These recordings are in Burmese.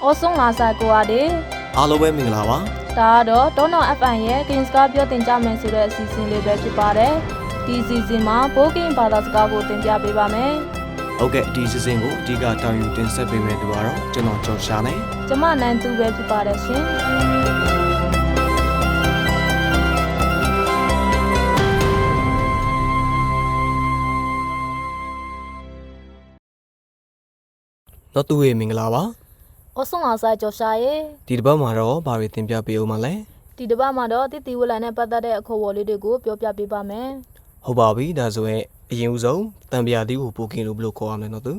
ဩဆုံးလာစာကိုအားဒီအားလုံးပဲမင်္ဂလာပါဒါကတော့ဒေါနော FM ရဲ့ Kings ကပြောတင်ကြမယ်ဆိုတဲ့အစီအစဉ်လေးပဲဖြစ်ပါတယ်ဒီအစီအစဉ်မှာပိုးကင်းဘာသာစကားကိုတင်ပြပေးပါမယ်ဟုတ်ကဲ့ဒီအစီအစဉ်ကိုအဓိကတောင်းယူတင်ဆက်ပေးမယ့်သူကတော့ကျွန်တော်ကျော်ရှာနဲ့ကျမနန်းသူပဲဖြစ်ပါတယ်ရှင်တော့သူရဲ့မင်္ဂလာပါဩဆုံးလာစာကျော်ရှာရဲ့ဒီတစ်ပတ်မှာတော့ဘာတွေတင်ပြပေးဦးမလဲဒီတစ်ပတ်မှာတော့တတိဝလန်နဲ့ပတ်သက်တဲ့အခေါ်အဝေါ်လေးတွေကိုပြောပြပေးပါမယ်ဟုတ်ပါပြီဒါဆိုရင်အရင်ဦးဆုံးတံပြာသီးကိုပိုကင်းလို့ဘယ်လိုခေါ်ရမလဲနော်သူ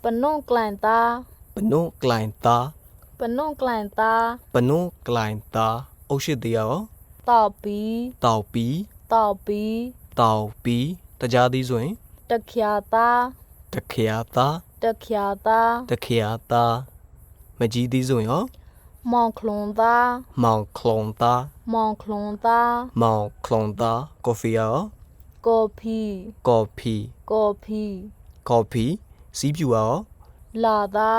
ပနုံကလန်တာပနုံကလိုင်တာပနုံကလန်တာပနုံကလိုင်တာအုတ်ရှိသေးရောတောက်ပီတောက်ပီတောက်ပီတောက်ပီတကြားသီးဆိုရင်တခ ्या တာတခ ्या တာ တခ ्या တာ တခ ्या တာမကြီးသီးဆိုရင်ရောမောင်ခလွန်တာမောင်ခလွန်တာမောင်ခလွန်တာမောင်ခလွန်တာကော်ဖီရောကော်ဖီကော်ဖီကော်ဖီကော်ဖီစီးပြူရောလာတာ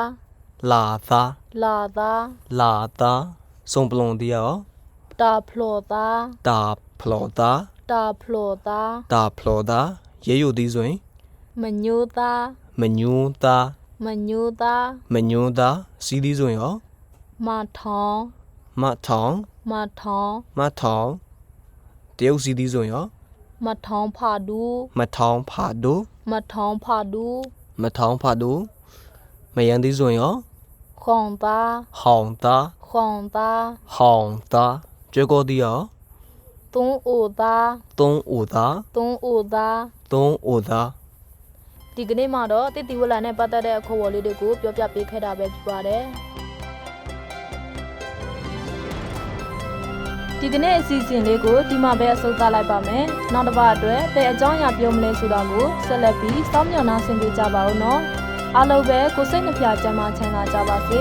လာသာ လာတာလာသာစုံပလွန်တီရောတာဖလောတာတာဖလောတာတာဖလောတာတာဖလောတာရေယိုသီးဆိုရင်မညိုတာမညိုးတာမညိုတာမညိုးတာစီးသီးဆိုရင်ရောမထောင်မထောင်မထောင်မထောင်တရုတ်စီးသီးဆိုရင်ရောမထောင်ဖာဒူမထောင်ဖာဒူမထောင်ဖာဒူမထောင်ဖာဒူမယန်သီးဆိုရင်ရောခေါင်တာဟောင်တာခေါင်တာဟောင်တာကျွဲကောသီးရောတုံးအိုတာသုံးအိုတာတုံးအိုတာသုံးအိုတာဒီကနေ့မှာတော့တိတိဝလာနဲ့ပတ်သက်တဲ့အခေါ်အဝေါ်လေးတွေကိုပြောပြပေးခဲ့တာပဲဖြစ်ပါတယ်ဒီကနေ့အစီအစဉ်လေးကိုဒီမှာပဲအဆုံးသတ်လိုက်ပါမယ်နောက်တစ်ပတ်အတွက်ဘယ်အကြောင်းအရာပြောမလဲဆိုတာကိုဆက်လက်ပြီးစောင့်မျှော်နှားဆင်ပေးကြပါဦးနော်အားလုံးပဲကိုယ်စိတ်နှပြချမ်းသာကြပါစေ